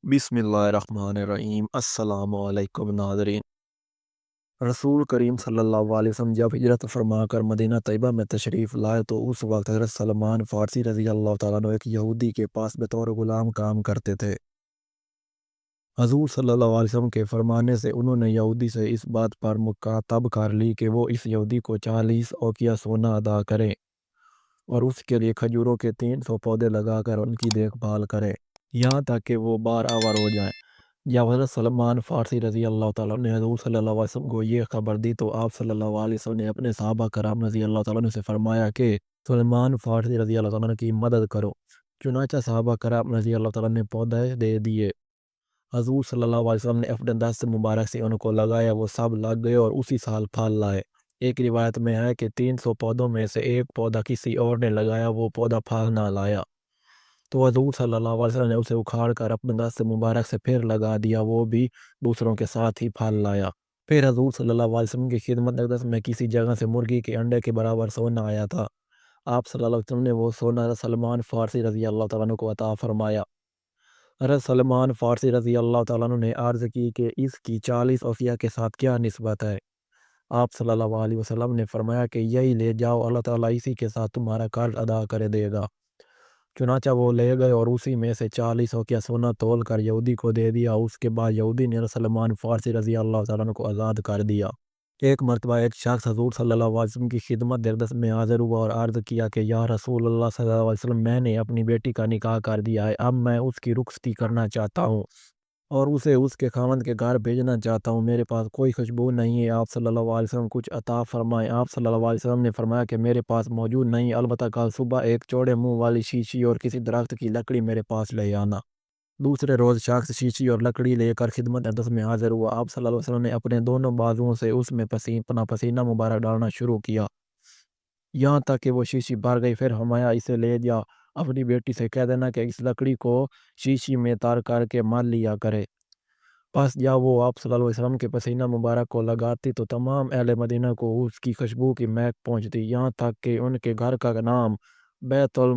बिस्मिल्लाहिर्रहमानिर्रहीम। अस्सलामु अलैकुम नाज़रीन। रसूल करीम सल्लल्लाहु अलैहि वसल्लम जब हिजरत फरमा कर मदीना तैयबा में तशरीफ़ लाए तो उस वक्त हज़रत सलमान फ़ारसी रज़ी अल्लाह ताला अन्हु एक यहूदी के पास बतौर ग़ुलाम काम करते थे। हज़ूर सल्लल्लाहु अलैहि वसल्लम के फरमाने से उन्होंने यहूदी से इस बात पर मुकातब कर ली कि वो इस यहूदी को 40 औकिया सोना अदा करें और उसके लिए खजूरों के 300 पौधे लगाकर उनकी देखभाल करें, यहाँ तक कि वो बारआवर हो जाएं। जब हज़रत सलमान फ़ारसी रज़ी अल्लाह ताला अन्हु ने हज़ूर सल्लल्लाहु अलैहि वसल्लम को ये खबर दी तो आप सल्लल्लाहु अलैहि वसल्लम ने अपने सहाबा कराम रज़ी अल्लाह ताला अन्हु से फरमाया कि सलमान फ़ारसी रज़ी अल्लाह ताला अन्हु की मदद करो। चुनांचे सहाबा कराम रज़ी अल्लाह ताला ने पौधे दे दिए। हज़ूर सल्लल्लाहु अलैहि वसल्लम ने अपने दस्त मुबारक से उनको लगाया, वो सब लग गए और उसी साल फल लाए। एक रिवायत में है कि 300 पौधों में से एक पौधा किसी और ने लगाया, वो पौधा फल ना लाया तो हज़ूर सल्लल्लाहु अलैहि वसल्लम ने उसे उखाड़ कर अपने दस्त मुबारक से फिर लगा दिया, वो भी दूसरों के साथ ही फल लाया। फिर हज़ूर सल्लल्लाहु अलैहि वसल्लम की खिदमत अक़दस में किसी जगह से मुर्गी के अंडे के बराबर सोना आया था। आप सल्लल्लाहु अलैहि वसल्लम ने वो सोना सलमान फ़ारसी रज़ी अल्लाह ताला अन्हु को अता फरमाया। हज़रत सलमान फ़ारसी रज़ी अल्लाह ताला अन्हु ने अर्ज़ की कि इसकी 40 औसिया के साथ क्या निस्बत है? आप सल्लल्लाहु अलैहि वसल्लम ने फरमाया कि यही ले जाओ, अल्लाह ताला इसी के साथ तुम्हारा कर्ज अदा कर देगा। चुनांचे वो ले गए और उसी में से 40 औकिया सोना तोल कर यहूदी को दे दिया। उसके बाद यहूदी ने सलमान फ़ारसी रज़ी अल्लाह ताला अन्हु को आज़ाद कर दिया। एक मरतबा एक शख्स हज़ूर सल्लल्लाहु अलैहि वसल्लम की खिदमत दरदस में हाज़िर हुआ और अर्ज़ किया कि या रसूल अल्लाह सल्लल्लाहु अलैहि वसल्लम, मैंने अपनी बेटी का निकाह कर दिया है, अब मैं उसकी रुखसती करना चाहता हूँ और उसे उसके खावंद के घर भेजना चाहता हूँ। मेरे पास कोई खुशबू नहीं है, आप सल्लल्लाहु अलैहि वसल्लम कुछ अता फरमाएं। आप सल्लल्लाहु अलैहि वसल्लम ने फरमाया कि मेरे पास मौजूद नहीं, अलबत्ता कल सुबह एक चौड़े मुंह वाली शीशी और किसी दरख्त की लकड़ी मेरे पास ले आना। दूसरे रोज़ शख्स शीशी और लकड़ी लेकर खिदमत अक़दस में हाज़िर हुआ। आप सल्लल्लाहु अलैहि वसल्लम ने अपने दोनों बाजुओं से उसमें अपना पसीना मुबारक डालना शुरू किया, यहाँ तक कि वो शीशी भर गई। फिर फरमाया, इसे ले जा, अपनी बेटी से कह देना कि इस लकड़ी को शीशी में तर करके मल लिया करे। बस जब वो आप सल्लल्लाहु अलैहि वसल्लम के पसीना मुबारक को लगाती तो तमाम अहले मदीना को उसकी खुशबू की महक पहुँचती, यहाँ तक कि उनके घर का नाम बैतुल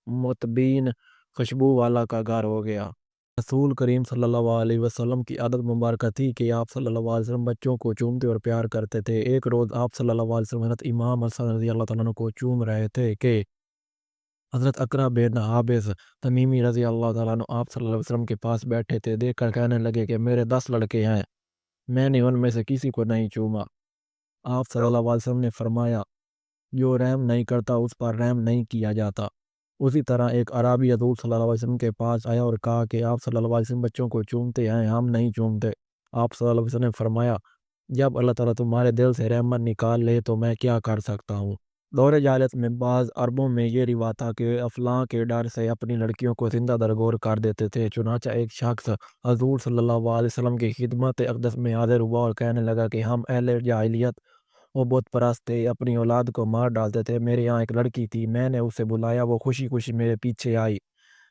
मुतब्बीन, खुशबू वाला का घर हो गया। रसूल करीम सल्लल्लाहु अलैहि वसल्लम की आदत मुबारक थी कि आप सल्लल्लाहु अलैहि वसल्लम बच्चों को चूमते और प्यार करते थे। एक रोज़ आप सल्लल्लाहु अलैहि वसल्लम हज़रत इमाम हसन रज़ी अल्लाह ताला अन्हु को चूम रहे थे कि हज़रत अक़रा बिन हाबिस तमीमी रज़ी अल्लाह ताला अन्हु आप सल्लल्लाहु अलैहि वसल्लम के पास बैठे थे। देखकर कहने लगे कि मेरे 10 लड़के हैं, मैंने उनमें से किसी को नहीं चूमा। आप सल्लल्लाहु अलैहि वसल्लम ने फरमाया, जो रहम नहीं करता उस पर रहम नहीं किया जाता। उसी तरह एक अराबी हज़ूर सल्लल्लाहु अलैहि वसल्लम के पास आया और कहा कि आप सल्लल्लाहु अलैहि वसल्लम बच्चों को चूमते हैं, हम नहीं चूमते। आप सल्लल्लाहु अलैहि वसल्लम ने फरमाया, जब अल्लाह ताला तुम्हारे दिल से रहमत निकाल ले तो मैं क्या कर सकता हूँ। दौरे जाहिलियत में बाज़ अरबों में ये रिवाज था कि अफलाह के डर से अपनी लड़कियों को जिंदा दरगोर कर देते थे। चुनांचे एक शख्स हज़ूर सल्लल्लाहु अलैहि वसल्लम की खिदमत अक़दस में हाज़िर हुआ और कहने लगा कि हम अहले जाहिलियत वो बुत परस्त थे, अपनी औलाद को मार डालते थे। मेरे यहाँ एक लड़की थी, मैंने उसे बुलाया, वो खुशी खुशी मेरे पीछे आई।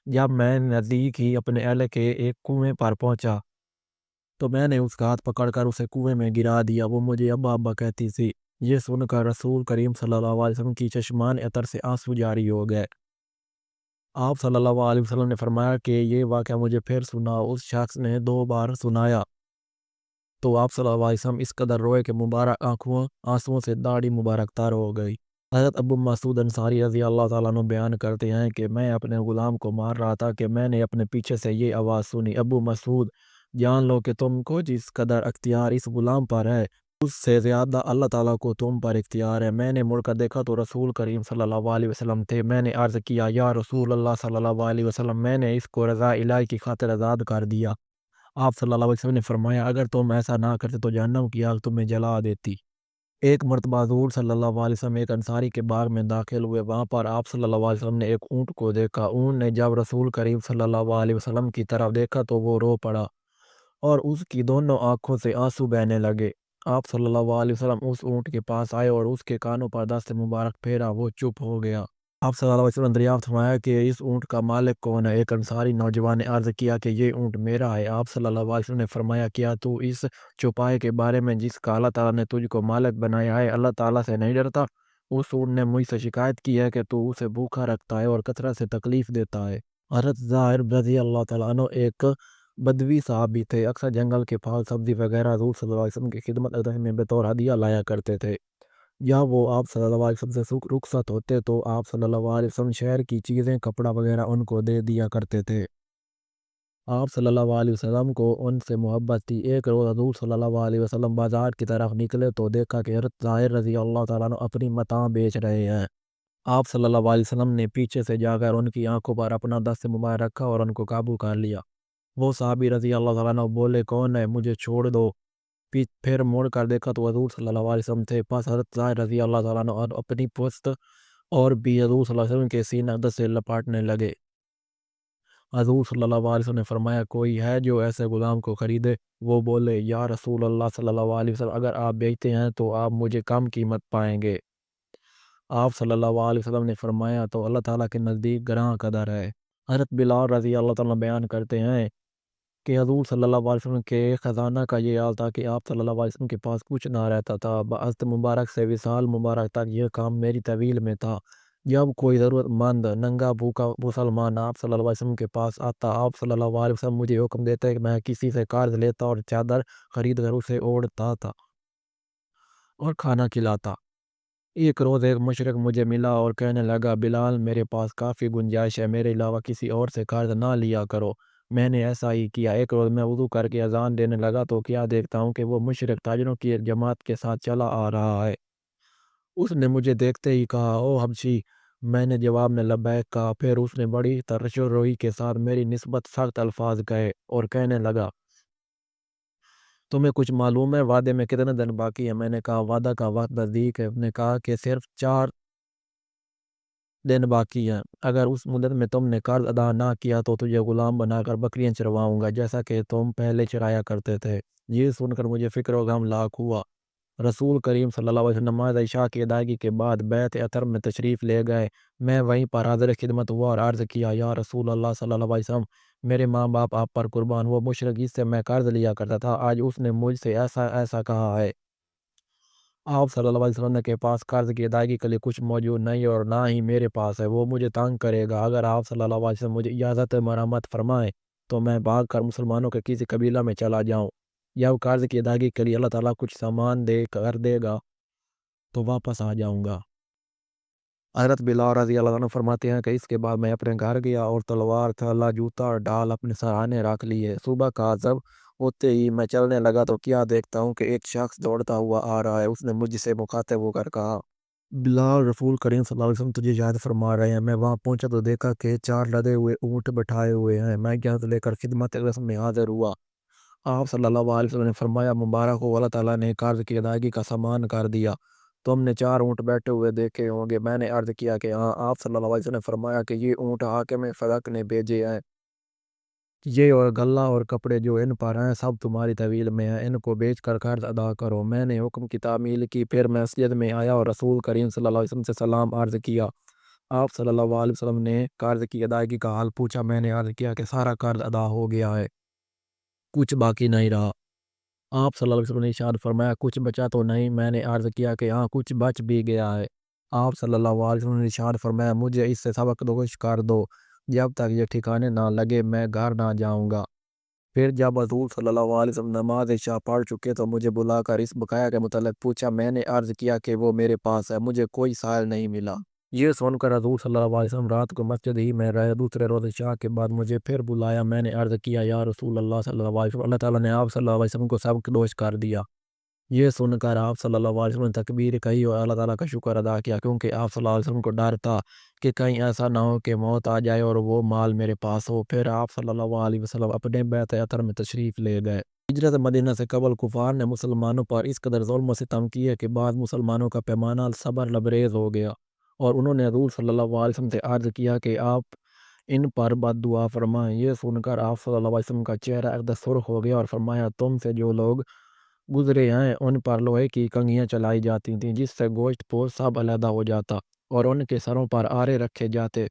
जब मैं नज़दीक ही अपने अहल के एक कुएं पर पहुंचा तो मैंने उसका हाथ पकड़कर उसे कुएं में गिरा दिया। वो मुझे अब्बा अब्बा कहती थी। ये सुनकर रसूल करीम सल्लल्लाहु अलैहि वसल्लम की चश्मान अतर से आंसू जारी हो गए। आप सल्लल्लाहु अलैहि वसल्लम ने फरमाया कि ये वाक़या मुझे फिर सुनाओ। उस शख्स ने 2 बार सुनाया तो आप सल्लल्लाहु अलैहि वसल्लम इस कदर रोए कि मुबारक आंसुओं से दाढ़ी मुबारक तर हो गई। हज़रत अबू मसूद अंसारी रज़ी अल्लाह ताला अन्हु बयान करते हैं कि मैं अपने ग़ुलाम को मार रहा था कि मैंने अपने पीछे से ये आवाज़ सुनी, अबू मसूद, जान लो कि तुमको जिस कदर अख्तियार इस ग़ुलाम पर है, उससे ज़्यादा अल्लाह ताला को तुम पर इख्तियार है। मैंने मुड़कर देखा तो रसूल करीम सल्लल्लाहु अलैहि वसल्लम थे। मैंने अर्ज़ किया, या रसूल अल्लाह सल्लल्लाहु अलैहि वसल्लम, मैंने इसको रज़ा इलाही की खातिर आज़ाद कर दिया। आप सल्लल्लाहु अलैहि वसल्लम ने फरमाया, अगर तुम ऐसा ना करते तो जहन्नम की आग तुम्हें जला देती। एक मर्तबा हुज़ूर सल्लल्लाहु अलैहि वसल्लम एक अंसारी के बाग में दाखिल हुए। वहाँ पर आप सल्लल्लाहु अलैहि वसल्लम ने एक ऊँट को देखा। ऊँट ने जब रसूल करीम सल्लल्लाहु अलैहि वसल्लम की तरफ देखा तो वो रो पड़ा और उसकी दोनों आँखों से आंसू बहने लगे। आप सल्लल्लाहु अलैहि वसल्लम उस ऊँट के पास आए और उसके कानों पर दस्त मुबारक फेरा, वो चुप हो गया। आप सल्लल्लाहु अलैहि वसल्लम ने दरियाफ्त फरमाया कि इस ऊँट का मालिक कौन है? एक अंसारी नौजवान ने अर्ज़ किया कि ये ऊँट मेरा है। आप सल्लल्लाहु अलैहि वसल्लम ने फरमाया, क्या तू इस चौपाए के बारे में जिसका अल्लाह ताला ने तुझको मालिक बनाया है, अल्लाह ताला से नहीं डरता? उस ऊँट ने मुझसे शिकायत की है कि तू उसे भूखा रखता है और कसरत से तकलीफ देता है। हज़रत ज़ाहिर रज़ी अल्लाह ताला अन्हु एक بدوی صاحب بھی تھے، اکثر جنگل کے پھل سبزی وغیرہ حضور صلی اللہ علیہ وسلم کی خدمت میں بطور ہدیہ لایا کرتے تھے۔ یا وہ آپ صلی اللہ علیہ وسلم سے رخصت ہوتے تو آپ صلی اللہ علیہ وسلم شہر کی چیزیں کپڑا وغیرہ ان کو دے دیا کرتے تھے۔ آپ صلی اللہ علیہ وسلم کو ان سے محبت تھی۔ ایک روز حضور صلی اللہ علیہ وسلم بازار کی طرف نکلے تو دیکھا کہ حضرت ظاہر رضی اللہ تعالیٰ عنہ اپنی متاع بیچ رہے ہیں۔ آپ صلی اللہ علیہ وسلم نے پیچھے سے جا کر ان کی آنکھوں پر اپنا دست مبارک رکھا اور ان کو قابو کر لیا۔ وہ صحابی رضی اللہ تعالیٰ عنہ بولے کون ہے، مجھے چھوڑ دو۔ پھر مڑ کر دیکھا تو حضور صلی اللہ علیہ وسلم تھے۔ پس حضرت ظاہر رضی اللہ تعالیٰ عنہ اور اپنی پشت اور بھی حضور صلی اللہ علیہ وسلم کے سینہ دست سے لپاٹنے لگے۔ حضور صلی اللہ علیہ وسلم نے فرمایا کوئی ہے جو ایسے غلام کو خریدے؟ وہ بولے یا رسول اللہ صلی اللہ علیہ وسلم اگر آپ بیچتے ہیں تو آپ مجھے کم قیمت پائیں گے۔ آپ صلی اللہ علیہ وسلم نے فرمایا تو اللہ تعالیٰ کے نزدیک گراں قدر ہے۔ حضرت بلال رضی اللہ تعالیٰ بیان کرتے ہیں کہ حضور صلی اللہ علیہ وسلم کے خزانہ کا یہ حال تھا کہ آپ صلی اللہ علیہ وسلم کے پاس کچھ نہ رہتا تھا۔ بعزت مبارک سے وصال مبارک تک یہ کام میری طویل میں تھا۔ جب کوئی ضرورت مند ننگا بھوکا مسلمان آپ صلی اللہ علیہ وسلم کے پاس آتا، آپ صلی اللہ علیہ وسلم مجھے حکم دیتے کہ میں کسی سے قرض لیتا اور چادر خرید کر اسے اوڑھتا تھا اور کھانا کھلاتا۔ ایک روز ایک مشرک مجھے ملا اور کہنے لگا بلال میرے پاس کافی گنجائش ہے، میرے علاوہ کسی اور سے قرض نہ لیا کرو۔ میں نے ایسا ہی کیا۔ ایک روز میں وضو کر کے اذان دینے لگا تو کیا دیکھتا ہوں کہ وہ مشرک تاجروں کی ایک جماعت کے ساتھ چلا آ رہا ہے۔ اس نے مجھے دیکھتے ہی کہا او حبشی، میں نے جواب میں لبیک کہا۔ پھر اس نے بڑی ترشح روئی کے ساتھ میری نسبت سخت الفاظ کہے اور کہنے لگا تمہیں کچھ معلوم ہے وعدے میں کتنے دن باقی ہے؟ میں نے کہا وعدہ کا وقت نزدیک ہے۔ نے کہا کہ صرف 4 دن باقی ہیں۔ اگر اس مدت میں تم نے قرض ادا نہ کیا تو تجھے غلام بنا کر بکریاں چرواؤں گا جیسا کہ تم پہلے چرایا کرتے تھے۔ یہ سن کر مجھے فکر و غم لاحق ہوا۔ رسول کریم صلی اللہ علیہ وسلم نماز عشاء کی ادائیگی کے بعد بیت عطر میں تشریف لے گئے۔ میں وہیں پر حاضر خدمت ہوا اور عرض کیا یا رسول اللہ صلی اللہ علیہ وسلم میرے ماں باپ آپ پر قربان، وہ مشرک جس سے میں قرض لیا کرتا تھا آج اس نے مجھ سے ایسا ایسا کہا ہے۔ آپ صلی اللہ علیہ وسلم کے پاس قرض کی ادائیگی کے لیے کچھ موجود نہیں اور نہ ہی میرے پاس ہے، وہ مجھے تنگ کرے گا۔ اگر آپ صلی اللہ علیہ وسلم مجھے اجازت مرحمت فرمائیں تو میں بھاگ کر مسلمانوں کے کسی قبیلہ میں چلا جاؤں۔ یا قرض کی ادائیگی کے لیے اللہ تعالیٰ کچھ سامان دے گا تو واپس آ جاؤں گا۔ حضرت بلال رضی اللہ عنہ فرماتے ہیں کہ اس کے بعد میں اپنے گھر گیا اور تلوار تھیلا جوتا اور ڈال اپنے سرانے رکھ لیے۔ صبح کا جب ہوتے ہی میں چلنے لگا تو کیا دیکھتا ہوں کہ ایک شخص دوڑتا ہوا آ رہا ہے۔ اس نے مجھ سے مخاطب ہو کر کہا بلال رسول کریم صلی اللہ علیہ وسلم تجھے یاد فرما رہے ہیں۔ میں وہاں پہنچا تو دیکھا کہ 4 لدے ہوئے اونٹ بٹھائے ہوئے ہیں۔ میں اجازت لے کر خدمت رسول میں حاضر ہوا۔ آپ صلی اللہ علیہ وسلم نے فرمایا مبارک ہو، اللہ تعالیٰ نے قرض کی ادائیگی کا سامان کر دیا۔ تم نے 4 اونٹ بیٹھے ہوئے دیکھے ہوں گے۔ میں نے عرض کیا کہ ہاں۔ آپ صلی اللہ علیہ وسلم نے فرمایا کہ یہ اونٹ حاکم فلک نے بھیجے ہیں۔ یہ اور غلہ اور کپڑے جو ان پر ہیں سب تمہاری طویل میں ہیں، ان کو بیچ کر قرض ادا کرو۔ میں نے حکم کی تعمیل کی، پھر میں مسجد میں آیا اور رسول کریم صلی اللہ علیہ وسلم سے سلام عرض کیا۔ آپ صلی اللہ علیہ وسلم نے قرض کی ادائیگی کا حال پوچھا۔ میں نے عرض کیا کہ سارا قرض ادا ہو گیا ہے، کچھ باقی نہیں رہا۔ آپ صلی اللہ علیہ وسلم نے ارشاد فرمایا کچھ بچا تو نہیں؟ میں نے عرض کیا کہ ہاں کچھ بچ بھی گیا ہے۔ آپ صلی اللہ علیہ وسلم نے ارشاد فرمایا مجھے اس سے سبق دوش کر دو، جب تک یہ ٹھکانے نہ لگے میں گھر نہ جاؤں گا۔ پھر جب حضور صلی اللہ علیہ وسلم نماز عشاء پڑھ چکے تو مجھے بلا کر اس بقایا کے متعلق پوچھا۔ میں نے عرض کیا کہ وہ میرے پاس ہے، مجھے کوئی سائل نہیں ملا۔ یہ سن کر حضور صلی اللہ علیہ وسلم رات کو مسجد ہی میں رہے۔ دوسرے روز عشاء کے بعد مجھے پھر بلایا۔ میں نے عرض کیا یا رسول اللہ صلی اللہ علیہ وسلم اللہ تعالیٰ نے آپ صلی اللہ علیہ وسلم کو سبق دوش کر دیا۔ یہ سن کر آپ صلی اللہ علیہ وسلم نے تکبیر کہی اور اللہ تعالیٰ کا شکر ادا کیا، کیونکہ آپ صلی اللہ علیہ وسلم کو ڈر تھا کہ کہیں ایسا نہ ہو کہ موت آ جائے اور وہ مال میرے پاس ہو۔ پھر آپ صلی اللہ علیہ وسلم اپنے بیت عطر میں تشریف لے گئے۔ ہجرت مدینہ سے قبل کفار نے مسلمانوں پر اس قدر ظلم و ستم کیے کہ بعض مسلمانوں کا پیمانہ صبر لبریز ہو گیا اور انہوں نے حضور صلی اللہ علیہ وسلم سے عرض کیا کہ آپ ان پر بد دعا فرمائیں۔ یہ سن کر آپ صلی اللہ علیہ وسلم کا چہرہ اقدس سرخ ہو گیا اور فرمایا تم سے جو لوگ گزرے ہیں ان پر لوہے کی کنگھیاں چلائی جاتی تھیں جس سے گوشت پوش سب علیحدہ ہو جاتا اور ان کے سروں پر آرے رکھے جاتے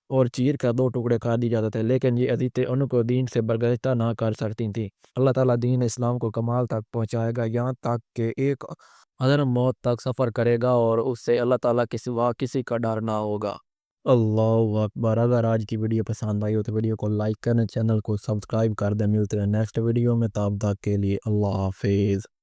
اور چیر کر 2 ٹکڑے کر دی جاتے تھے، لیکن یہ اذیتیں ان کو دین سے برگشتہ نہ کر سکتی تھیں۔ اللہ تعالیٰ دین اسلام کو کمال تک پہنچائے گا، یہاں تک کہ ایک حضرت موت تک سفر کرے گا اور اس سے اللہ تعالیٰ کے سوا کسی کا ڈر نہ ہوگا۔ اللہ اکبر۔ اگر آج کی ویڈیو پسند آئی ہو تو ویڈیو کو لائک کریں، چینل کو سبسکرائب کر دیں۔ ملتے ہیں نیکسٹ ویڈیو میں، تب تک کے لیے اللہ حافظ۔